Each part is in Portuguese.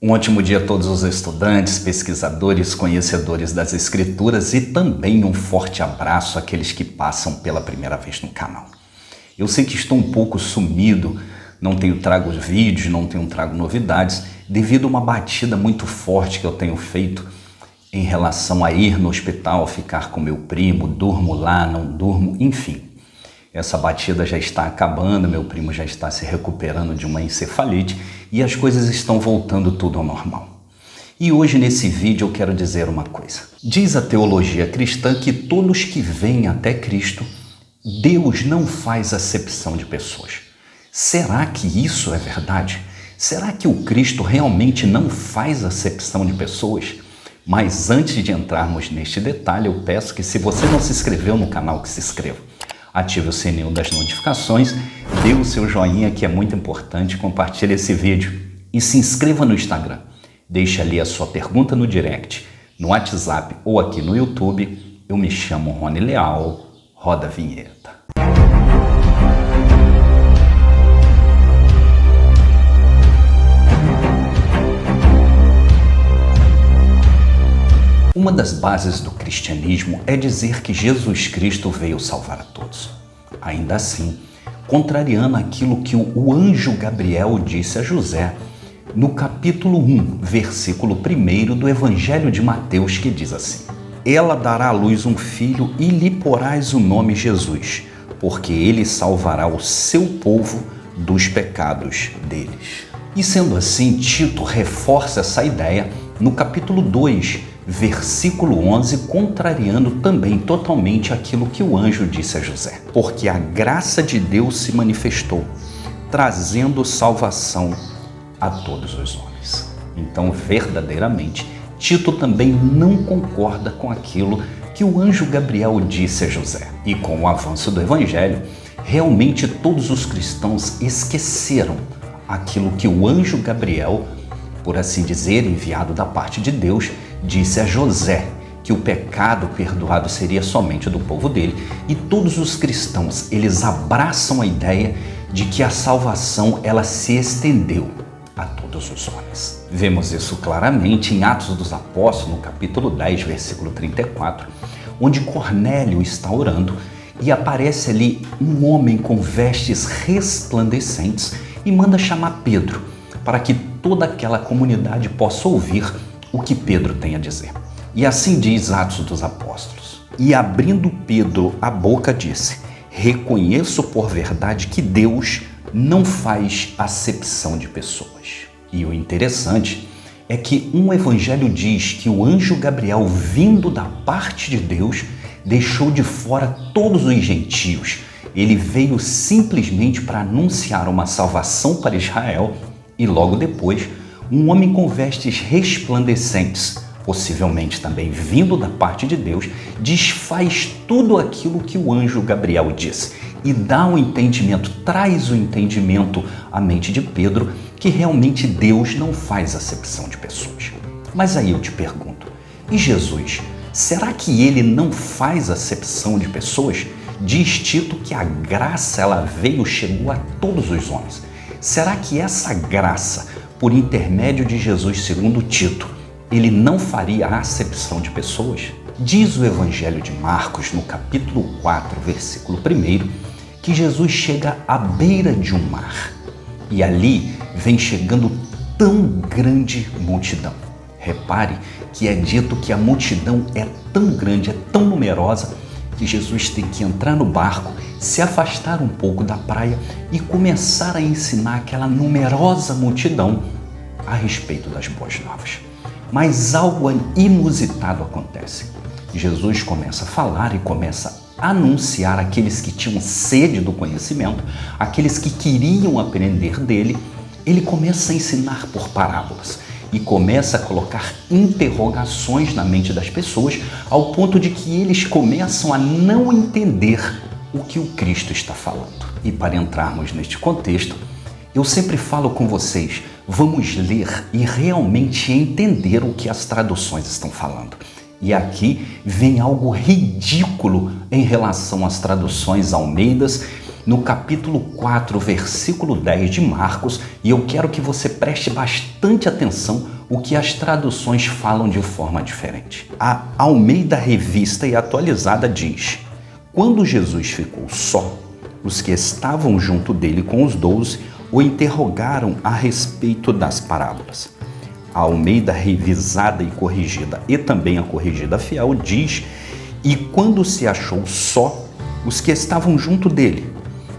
Um ótimo dia a todos os estudantes, pesquisadores, conhecedores das Escrituras e também um forte abraço àqueles que passam pela primeira vez no canal. Eu sei que estou um pouco sumido, não tenho trago vídeos, não tenho trago novidades, devido a uma batida muito forte que eu tenho feito em relação a ir no hospital, ficar com meu primo, durmo lá, não durmo, enfim. Essa batida já está acabando, meu primo já está se recuperando de uma encefalite e as coisas estão voltando tudo ao normal. E hoje nesse vídeo eu quero dizer uma coisa. Diz a teologia cristã que todos que vêm até Cristo, Deus não faz acepção de pessoas. Será que isso é verdade? Será que o Cristo realmente não faz acepção de pessoas? Mas antes de entrarmos neste detalhe, eu peço que se você não se inscreveu no canal, que se inscreva. Ative o sininho das notificações, dê o seu joinha que é muito importante, compartilhe esse vídeo e se inscreva no Instagram. Deixe ali a sua pergunta no direct, no WhatsApp ou aqui no YouTube. Eu me chamo Rony Leal, roda a vinheta. Uma das bases do cristianismo é dizer que Jesus Cristo veio salvar a todos. Ainda assim, contrariando aquilo que o anjo Gabriel disse a José no capítulo 1, versículo 1 do Evangelho de Mateus, que diz assim: Ela dará à luz um filho e lhe porás o nome Jesus, porque ele salvará o seu povo dos pecados deles. E sendo assim, Tito reforça essa ideia no capítulo 2, versículo 11, contrariando também totalmente aquilo que o anjo disse a José. Porque a graça de Deus se manifestou, trazendo salvação a todos os homens. Então, verdadeiramente, Tito também não concorda com aquilo que o anjo Gabriel disse a José. E com o avanço do Evangelho, realmente todos os cristãos esqueceram aquilo que o anjo Gabriel, por assim dizer, enviado da parte de Deus, disse a José, que o pecado perdoado seria somente do povo dele, e todos os cristãos, eles abraçam a ideia de que a salvação, ela se estendeu a todos os homens. Vemos isso claramente em Atos dos Apóstolos, no capítulo 10, versículo 34, onde Cornélio está orando e aparece ali um homem com vestes resplandecentes e manda chamar Pedro, para que toda aquela comunidade possa ouvir o que Pedro tem a dizer. E assim diz Atos dos Apóstolos: E abrindo Pedro a boca disse: Reconheço por verdade que Deus não faz acepção de pessoas. E o interessante é que um evangelho diz que o anjo Gabriel, vindo da parte de Deus, deixou de fora todos os gentios. Ele veio simplesmente para anunciar uma salvação para Israel. E logo depois, um homem com vestes resplandecentes, possivelmente também vindo da parte de Deus, desfaz tudo aquilo que o anjo Gabriel disse e dá um entendimento, traz o entendimento à mente de Pedro que realmente Deus não faz acepção de pessoas. Mas aí eu te pergunto, e Jesus, será que ele não faz acepção de pessoas? Diz Tito que a graça, ela veio, chegou a todos os homens. Será que essa graça, por intermédio de Jesus, segundo Tito, ele não faria a acepção de pessoas? Diz o Evangelho de Marcos, no capítulo 4, versículo 1, que Jesus chega à beira de um mar e ali vem chegando tão grande multidão. Repare que é dito que a multidão é tão grande, é tão numerosa, que Jesus tem que entrar no barco, se afastar um pouco da praia e começar a ensinar aquela numerosa multidão a respeito das boas novas. Mas algo inusitado acontece. Jesus começa a falar e começa a anunciar àqueles que tinham sede do conhecimento, aqueles que queriam aprender dele. Ele começa a ensinar por parábolas e começa a colocar interrogações na mente das pessoas, ao ponto de que eles começam a não entender o que o Cristo está falando. E para entrarmos neste contexto, eu sempre falo com vocês, vamos ler e realmente entender o que as traduções estão falando. E aqui vem algo ridículo em relação às traduções Almeidas, no capítulo 4, versículo 10 de Marcos, e eu quero que você preste bastante atenção, o que as traduções falam de forma diferente. A Almeida Revista e Atualizada diz: quando Jesus ficou só, os que estavam junto dele com os 12 o interrogaram a respeito das parábolas. A Almeida Revisada e Corrigida e também a Corrigida Fiel diz: e quando se achou só, os que estavam junto dele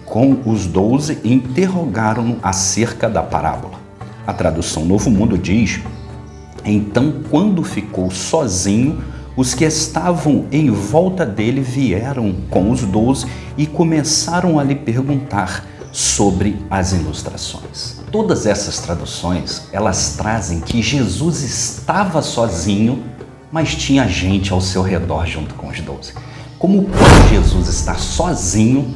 com os 12 interrogaram-no acerca da parábola. A tradução Novo Mundo diz: então, quando ficou sozinho, os que estavam em volta dele vieram com os 12 e começaram a lhe perguntar sobre as ilustrações. Todas essas traduções, elas trazem que Jesus estava sozinho, mas tinha gente ao seu redor junto com os 12. Como pode Jesus estar sozinho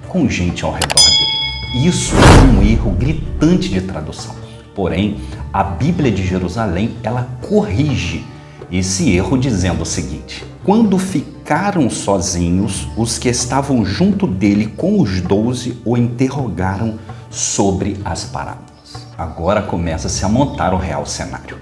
com gente ao redor dele? Isso é um erro gritante de tradução. Porém, a Bíblia de Jerusalém, ela corrige esse erro dizendo o seguinte: quando ficaram sozinhos, os que estavam junto dele com os 12 o interrogaram sobre as parábolas. Agora começa-se a montar o real cenário.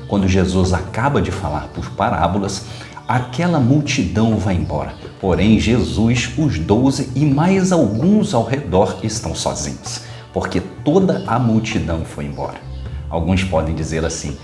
Quando Jesus acaba de falar por parábolas, aquela multidão vai embora. Porém, Jesus, os 12 e mais alguns ao redor estão sozinhos, porque toda a multidão foi embora. Alguns podem dizer assim: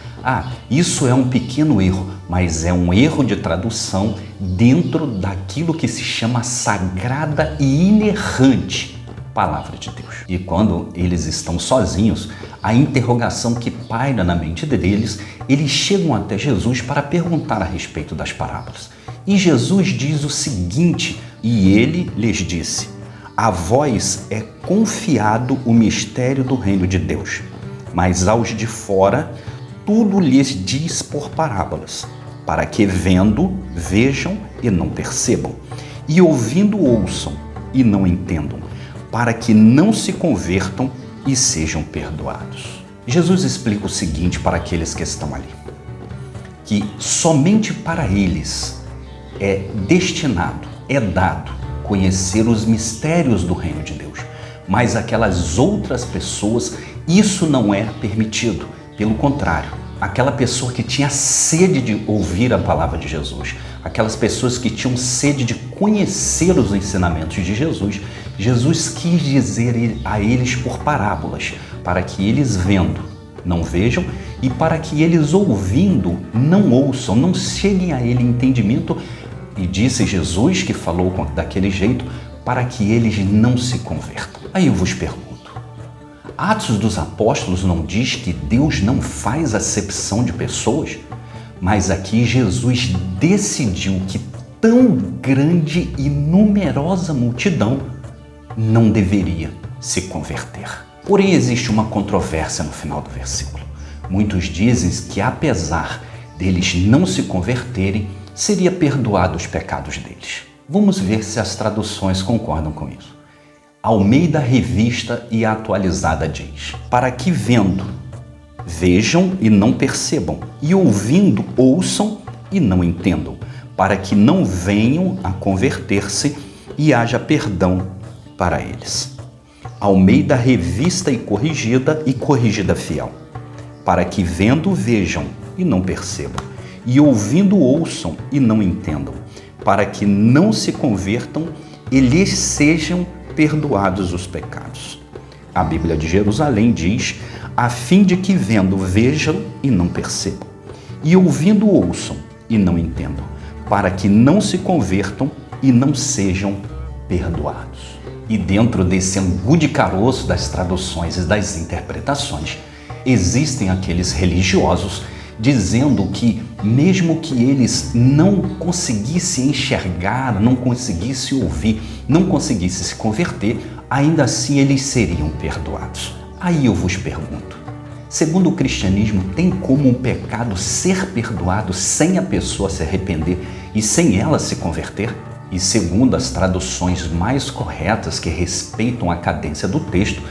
isso é um pequeno erro, mas é um erro de tradução dentro daquilo que se chama sagrada e inerrante Palavra de Deus. E quando eles estão sozinhos, a interrogação que paira na mente deles, eles chegam até Jesus para perguntar a respeito das parábolas. E Jesus diz o seguinte: e ele lhes disse: a vós é confiado o mistério do reino de Deus, mas aos de fora tudo lhes diz por parábolas, para que vendo, vejam e não percebam, e ouvindo, ouçam e não entendam, para que não se convertam e sejam perdoados. Jesus explica o seguinte para aqueles que estão ali: que somente para eles é destinado, é dado conhecer os mistérios do reino de Deus, mas aquelas outras pessoas isso não é permitido. Pelo contrário, aquela pessoa que tinha sede de ouvir a palavra de Jesus, aquelas pessoas que tinham sede de conhecer os ensinamentos de Jesus, Jesus quis dizer a eles por parábolas, para que eles vendo não vejam e para que eles ouvindo não ouçam, não cheguem a ele entendimento. E disse Jesus, que falou daquele jeito, para que eles não se convertam. Aí eu vos pergunto: Atos dos Apóstolos não diz que Deus não faz acepção de pessoas? Mas aqui Jesus decidiu que tão grande e numerosa multidão não deveria se converter. Porém, existe uma controvérsia no final do versículo. Muitos dizem que, apesar deles não se converterem, seria perdoado os pecados deles. Vamos ver se as traduções concordam com isso. Almeida Revista e Atualizada diz: para que vendo, vejam e não percebam, e ouvindo, ouçam e não entendam, para que não venham a converter-se e haja perdão para eles. Almeida Revista e Corrigida Fiel: para que vendo, vejam e não percebam, e ouvindo, ouçam e não entendam, para que não se convertam e lhes sejam perdoados os pecados. A Bíblia de Jerusalém diz: a fim de que vendo, vejam e não percebam, e ouvindo, ouçam e não entendam, para que não se convertam e não sejam perdoados. E dentro desse angu de caroço das traduções e das interpretações, existem aqueles religiosos dizendo que, mesmo que eles não conseguissem enxergar, não conseguissem ouvir, não conseguissem se converter, ainda assim eles seriam perdoados. Aí eu vos pergunto: segundo o cristianismo, tem como um pecado ser perdoado sem a pessoa se arrepender e sem ela se converter? E segundo as traduções mais corretas que respeitam a cadência do texto,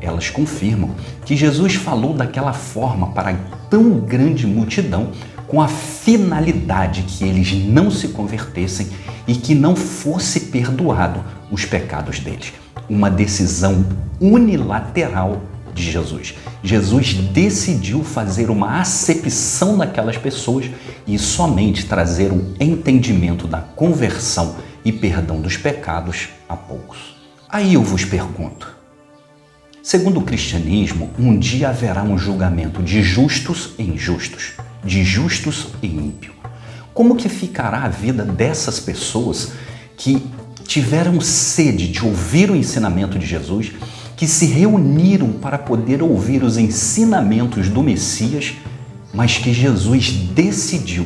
elas confirmam que Jesus falou daquela forma para tão grande multidão com a finalidade que eles não se convertessem e que não fosse perdoado os pecados deles. Uma decisão unilateral de Jesus. Jesus decidiu fazer uma acepção naquelas pessoas e somente trazer um entendimento da conversão e perdão dos pecados a poucos. Aí eu vos pergunto, segundo o cristianismo, um dia haverá um julgamento de justos e injustos, de justos e ímpios. Como que ficará a vida dessas pessoas que tiveram sede de ouvir o ensinamento de Jesus, que se reuniram para poder ouvir os ensinamentos do Messias, mas que Jesus decidiu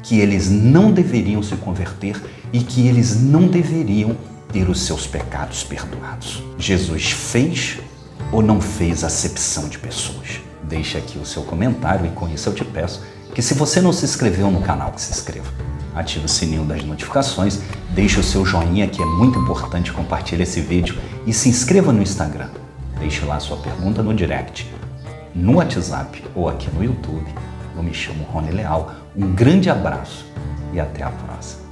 que eles não deveriam se converter e que eles não deveriam ter os seus pecados perdoados? Jesus fez ou não fez acepção de pessoas? Deixe aqui o seu comentário e com isso eu te peço que, se você não se inscreveu no canal, que se inscreva. Ative o sininho das notificações, deixe o seu joinha, que é muito importante, compartilhe esse vídeo e se inscreva no Instagram. Deixe lá sua pergunta no direct, no WhatsApp ou aqui no YouTube. Eu me chamo Rony Leal, um grande abraço e até a próxima.